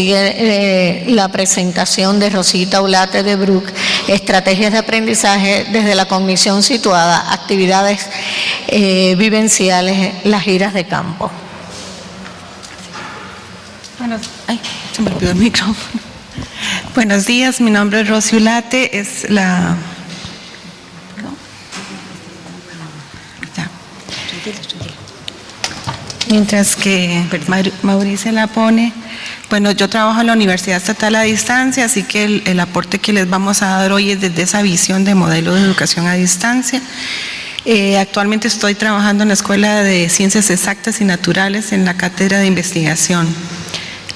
La presentación de Rosita Ulate de Bruck, estrategias de aprendizaje desde la cognición situada, actividades vivenciales, las giras de campo. Se me olvidó el micrófono. Buenos días, mi nombre es Rosy Ulate, Mientras que Mauricio la pone. Bueno, yo trabajo en la Universidad Estatal a Distancia, así que el aporte que les vamos a dar hoy es desde esa visión de modelo de educación a distancia. Actualmente estoy trabajando en la Escuela de Ciencias Exactas y Naturales en la cátedra de investigación.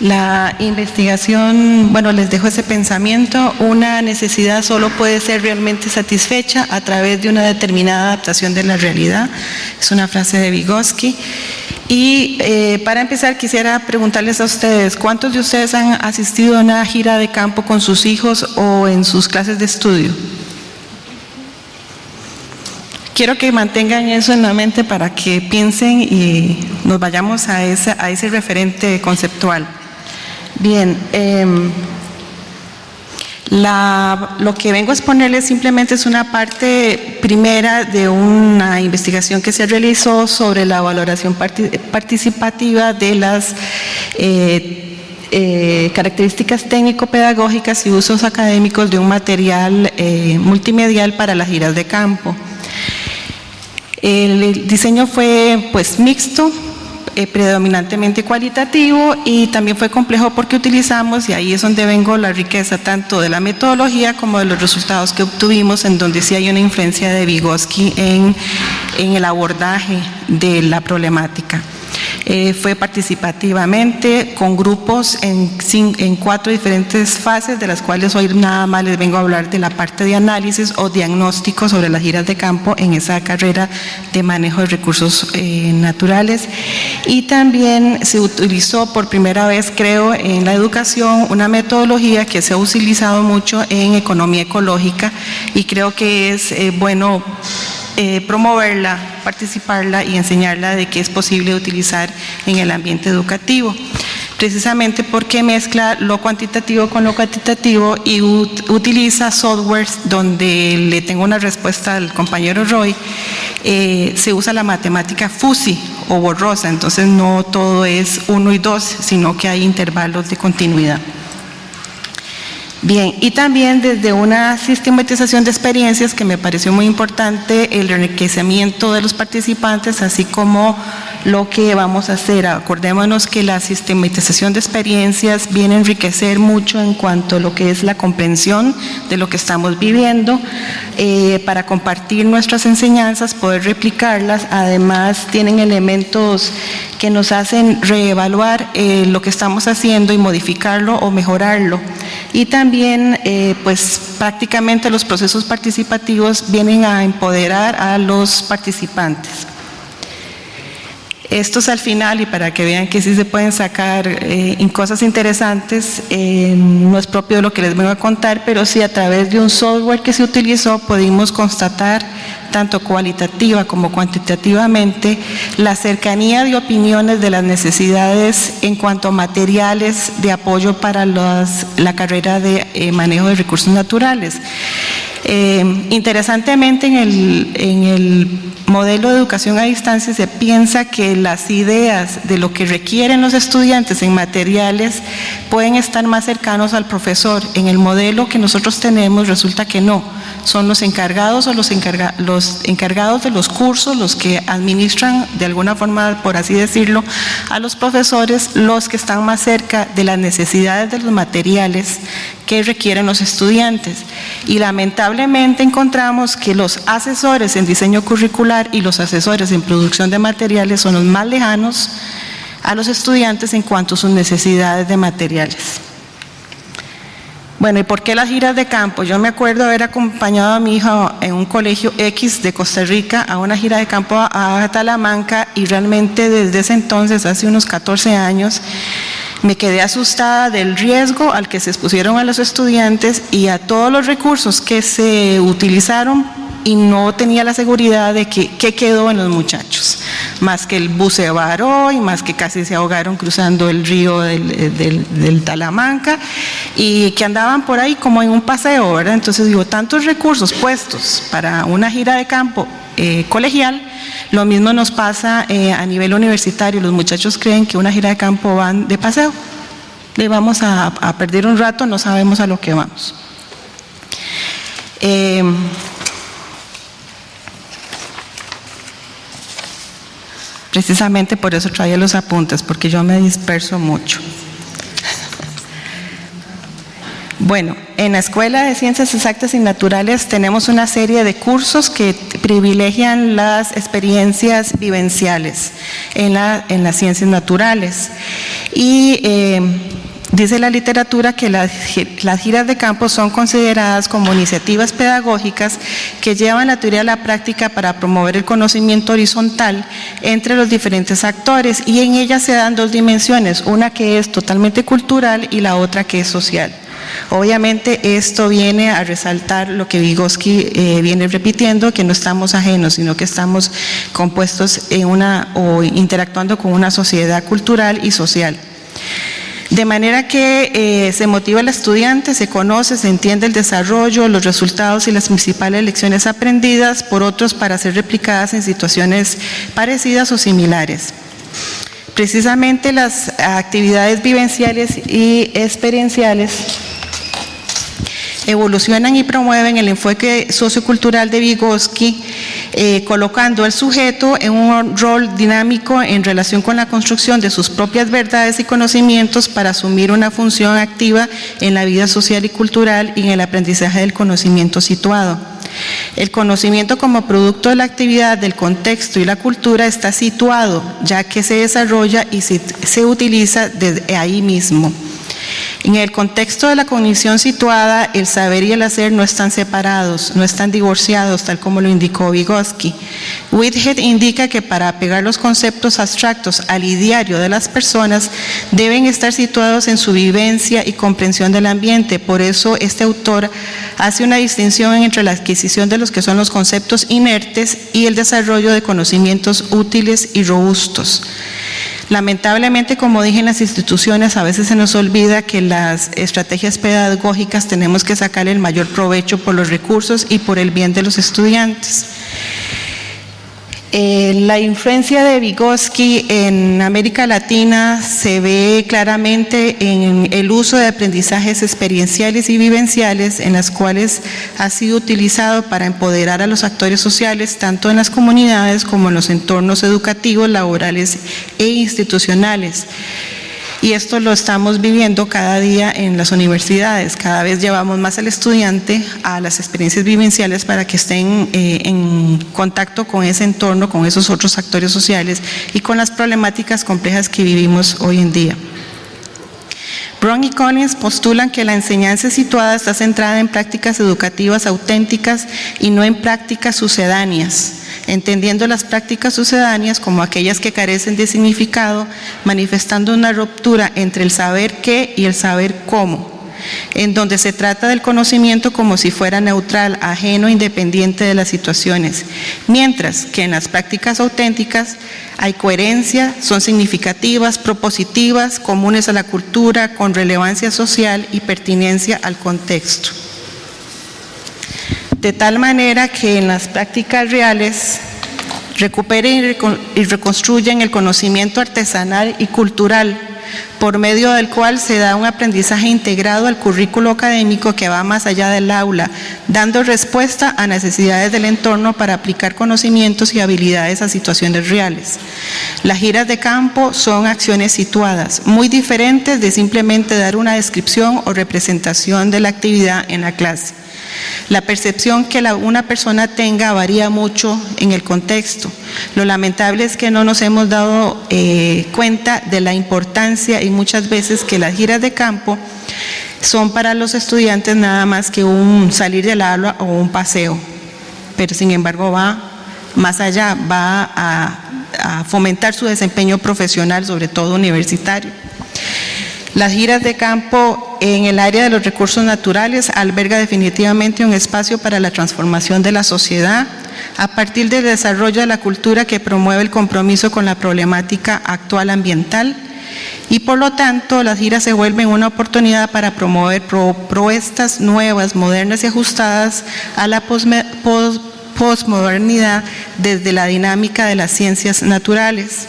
La investigación, bueno, les dejo ese pensamiento: una necesidad solo puede ser realmente satisfecha a través de una determinada adaptación de la realidad. Es una frase de Vygotsky. Y para empezar quisiera preguntarles a ustedes, ¿cuántos de ustedes han asistido a una gira de campo con sus hijos o en sus clases de estudio? Quiero que mantengan eso en la mente para que piensen y nos vayamos a ese referente conceptual. Bien, lo que vengo a exponerles simplemente es una parte primera de una investigación que se realizó sobre la valoración participativa de las características técnico-pedagógicas y usos académicos de un material multimedial para las giras de campo. El diseño fue pues mixto, predominantemente cualitativo, y también fue complejo porque utilizamos, y ahí es donde vengo, la riqueza tanto de la metodología como de los resultados que obtuvimos, en donde sí hay una influencia de Vygotsky en el abordaje de la problemática. Fue participativamente con grupos en 4 diferentes fases, de las cuales hoy nada más les vengo a hablar de la parte de análisis o diagnóstico sobre las giras de campo en esa carrera de manejo de recursos naturales. Y también se utilizó por primera vez, creo, en la educación una metodología que se ha utilizado mucho en economía ecológica, y creo que es bueno promoverla, participarla y enseñarla de que es posible utilizar en el ambiente educativo, precisamente porque mezcla lo cuantitativo con lo cuantitativo y utiliza softwares donde le tengo una respuesta al compañero Roy. Se usa la matemática fuzzy o borrosa, entonces no todo es 1 y 2, sino que hay intervalos de continuidad. Bien, y también desde una sistematización de experiencias que me pareció muy importante, el enriquecimiento de los participantes, así como lo que vamos a hacer. Acordémonos que la sistematización de experiencias viene a enriquecer mucho en cuanto a lo que es la comprensión de lo que estamos viviendo, para compartir nuestras enseñanzas, poder replicarlas. Además, tienen elementos que nos hacen reevaluar lo que estamos haciendo y modificarlo o mejorarlo. Y también, pues prácticamente los procesos participativos vienen a empoderar a los participantes. Estos al final, y para que vean que sí se pueden sacar cosas interesantes, no es propio de lo que les vengo a contar, pero sí a través de un software que se utilizó pudimos constatar, tanto cualitativa como cuantitativamente, la cercanía de opiniones de las necesidades en cuanto a materiales de apoyo para la carrera de manejo de recursos naturales. Interesantemente, en el modelo de educación a distancia se piensa que las ideas de lo que requieren los estudiantes en materiales pueden estar más cercanos al profesor. En el modelo que nosotros tenemos resulta que no, son los encargados o los encargados de los cursos, los que administran de alguna forma, por así decirlo, a los profesores, los que están más cerca de las necesidades de los materiales que requieren los estudiantes. Y lamentablemente encontramos que los asesores en diseño curricular y los asesores en producción de materiales son los más lejanos a los estudiantes en cuanto a sus necesidades de materiales. Bueno, ¿y por qué las giras de campo? Yo me acuerdo haber acompañado a mi hija en un colegio X de Costa Rica a una gira de campo a Talamanca, y realmente desde ese entonces, hace unos 14 años, me quedé asustada del riesgo al que se expusieron a los estudiantes y a todos los recursos que se utilizaron, y no tenía la seguridad de qué quedó en los muchachos. más que el bus se varó y más que casi se ahogaron cruzando el río del Talamanca y que andaban por ahí como en un paseo, ¿verdad? Entonces digo, tantos recursos puestos para una gira de campo colegial, lo mismo nos pasa a nivel universitario. Los muchachos creen que una gira de campo van de paseo, le vamos a perder un rato, no sabemos a lo que vamos. Precisamente por eso traía los apuntes, porque yo me disperso mucho. Bueno, en la Escuela de Ciencias Exactas y Naturales tenemos una serie de cursos que privilegian las experiencias vivenciales en las ciencias naturales. Y dice la literatura que las giras de campo son consideradas como iniciativas pedagógicas que llevan la teoría a la práctica para promover el conocimiento horizontal entre los diferentes actores, y en ellas se dan dos dimensiones, una que es totalmente cultural y la otra que es social. Obviamente esto viene a resaltar lo que Vygotsky viene repitiendo, que no estamos ajenos, sino que estamos compuestos o interactuando con una sociedad cultural y social. De manera que se motiva al estudiante, se conoce, se entiende el desarrollo, los resultados y las principales lecciones aprendidas por otros para ser replicadas en situaciones parecidas o similares. Precisamente las actividades vivenciales y experienciales evolucionan y promueven el enfoque sociocultural de Vygotsky, colocando al sujeto en un rol dinámico en relación con la construcción de sus propias verdades y conocimientos para asumir una función activa en la vida social y cultural y en el aprendizaje del conocimiento situado. El conocimiento como producto de la actividad, del contexto y la cultura está situado, ya que se desarrolla y se utiliza desde ahí mismo. En el contexto de la cognición situada, el saber y el hacer no están separados, no están divorciados, tal como lo indicó Vygotsky. Whitehead indica que para apegar los conceptos abstractos al ideario de las personas, deben estar situados en su vivencia y comprensión del ambiente. Por eso, este autor hace una distinción entre la adquisición de los que son los conceptos inertes y el desarrollo de conocimientos útiles y robustos. Lamentablemente, como dije, en las instituciones a veces se nos olvida que las estrategias pedagógicas tenemos que sacar el mayor provecho por los recursos y por el bien de los estudiantes. La influencia de Vygotsky en América Latina se ve claramente en el uso de aprendizajes experienciales y vivenciales, en las cuales ha sido utilizado para empoderar a los actores sociales, tanto en las comunidades como en los entornos educativos, laborales e institucionales. Y esto lo estamos viviendo cada día en las universidades. Cada vez llevamos más al estudiante a las experiencias vivenciales para que estén en contacto con ese entorno, con esos otros actores sociales y con las problemáticas complejas que vivimos hoy en día. Brown y Collins postulan que la enseñanza situada está centrada en prácticas educativas auténticas y no en prácticas sucedáneas, entendiendo las prácticas sucedáneas como aquellas que carecen de significado, manifestando una ruptura entre el saber qué y el saber cómo, en donde se trata del conocimiento como si fuera neutral, ajeno, independiente de las situaciones, mientras que en las prácticas auténticas hay coherencia, son significativas, propositivas, comunes a la cultura, con relevancia social y pertinencia al contexto. De tal manera que en las prácticas reales recuperen y reconstruyen el conocimiento artesanal y cultural, por medio del cual se da un aprendizaje integrado al currículo académico que va más allá del aula, dando respuesta a necesidades del entorno para aplicar conocimientos y habilidades a situaciones reales. Las giras de campo son acciones situadas, muy diferentes de simplemente dar una descripción o representación de la actividad en la clase. La percepción que una persona tenga varía mucho en el contexto. Lo lamentable es que no nos hemos dado cuenta de la importancia y muchas veces que las giras de campo son para los estudiantes nada más que un salir del aula o un paseo, pero sin embargo va más allá, va a fomentar su desempeño profesional, sobre todo universitario. Las giras de campo en el área de los recursos naturales alberga definitivamente un espacio para la transformación de la sociedad, a partir del desarrollo de la cultura que promueve el compromiso con la problemática actual ambiental, y por lo tanto las giras se vuelven una oportunidad para promover propuestas nuevas, modernas y ajustadas a la posmodernidad desde la dinámica de las ciencias naturales.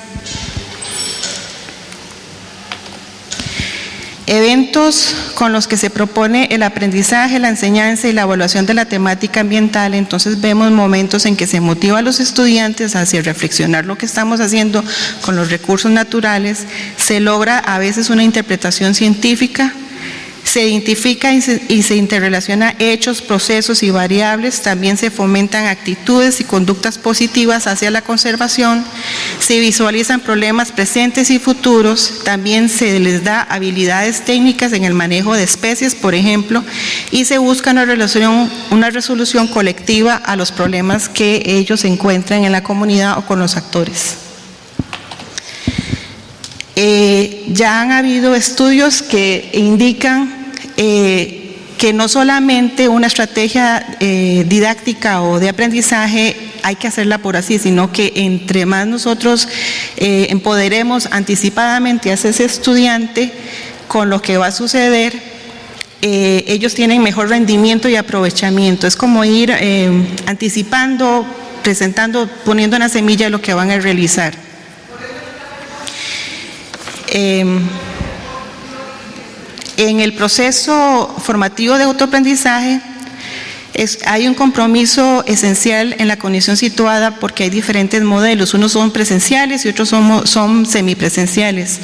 Eventos con los que se propone el aprendizaje, la enseñanza y la evaluación de la temática ambiental. Entonces vemos momentos en que se motiva a los estudiantes hacia reflexionar lo que estamos haciendo con los recursos naturales, se logra a veces una interpretación científica, se identifica y se interrelaciona hechos, procesos y variables, también se fomentan actitudes y conductas positivas hacia la conservación, se visualizan problemas presentes y futuros, también se les da habilidades técnicas en el manejo de especies, por ejemplo, y se busca una resolución colectiva a los problemas que ellos encuentran en la comunidad o con los actores. Ya han habido estudios que indican que no solamente una estrategia didáctica o de aprendizaje hay que hacerla por así, sino que entre más nosotros empoderemos anticipadamente a ese estudiante con lo que va a suceder, ellos tienen mejor rendimiento y aprovechamiento. Es como ir anticipando, presentando, poniendo una semilla de lo que van a realizar. En el proceso formativo de autoaprendizaje hay un compromiso esencial en la condición situada porque hay diferentes modelos, unos son presenciales y otros son semipresenciales.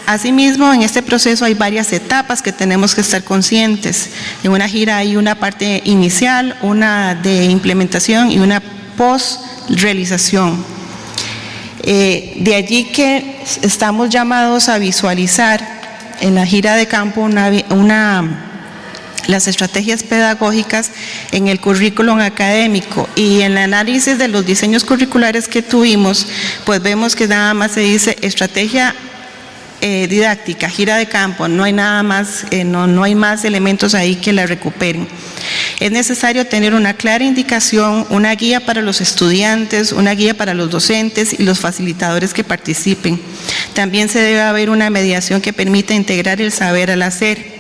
Asimismo, en este proceso hay varias etapas que tenemos que estar conscientes. En una gira hay una parte inicial, una de implementación y una post-realización. De allí que estamos llamados a visualizar en la gira de campo las estrategias pedagógicas en el currículum académico, y en el análisis de los diseños curriculares que tuvimos, pues vemos que nada más se dice estrategia didáctica, gira de campo, no hay nada más, no hay más elementos ahí que la recuperen. Es necesario tener una clara indicación, una guía para los estudiantes, una guía para los docentes y los facilitadores que participen. También se debe haber una mediación que permita integrar el saber al hacer.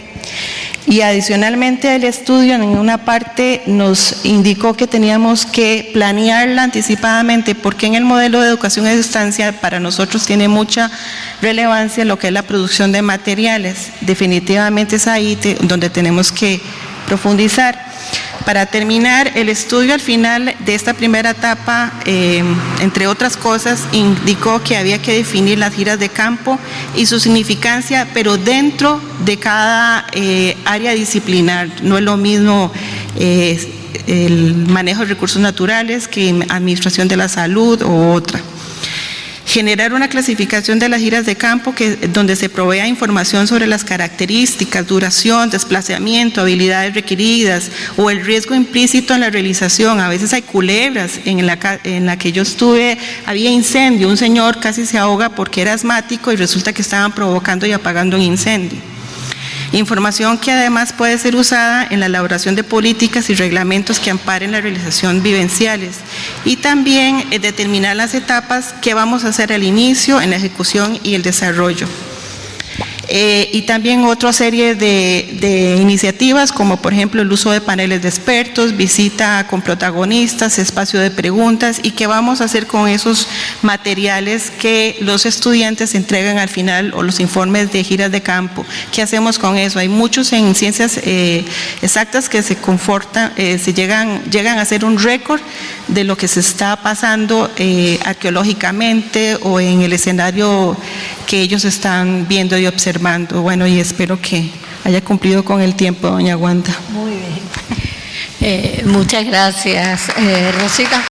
Y adicionalmente el estudio en una parte nos indicó que teníamos que planearla anticipadamente, porque en el modelo de educación a distancia para nosotros tiene mucha relevancia lo que es la producción de materiales. Definitivamente es ahí donde tenemos que profundizar. Para terminar, el estudio al final de esta primera etapa, entre otras cosas, indicó que había que definir las giras de campo y su significancia, pero dentro de cada área disciplinar. No es lo mismo el manejo de recursos naturales que administración de la salud o otra. Generar una clasificación de las giras de campo donde se provea información sobre las características, duración, desplazamiento, habilidades requeridas o el riesgo implícito en la realización. A veces hay culebras. En la que yo estuve había incendio, un señor casi se ahoga porque era asmático y resulta que estaban provocando y apagando un incendio. Información que además puede ser usada en la elaboración de políticas y reglamentos que amparen la realización vivenciales, y también determinar las etapas que vamos a hacer al inicio, en la ejecución y el desarrollo. Y también otra serie de iniciativas, como por ejemplo el uso de paneles de expertos, visita con protagonistas, espacio de preguntas, y qué vamos a hacer con esos materiales que los estudiantes entregan al final, o los informes de giras de campo. ¿Qué hacemos con eso? Hay muchos en ciencias exactas que llegan a hacer un récord de lo que se está pasando arqueológicamente o en el escenario que ellos están viendo y observando. Bueno, y espero que haya cumplido con el tiempo, doña Wanda. Muy bien. Muchas gracias, Rosita.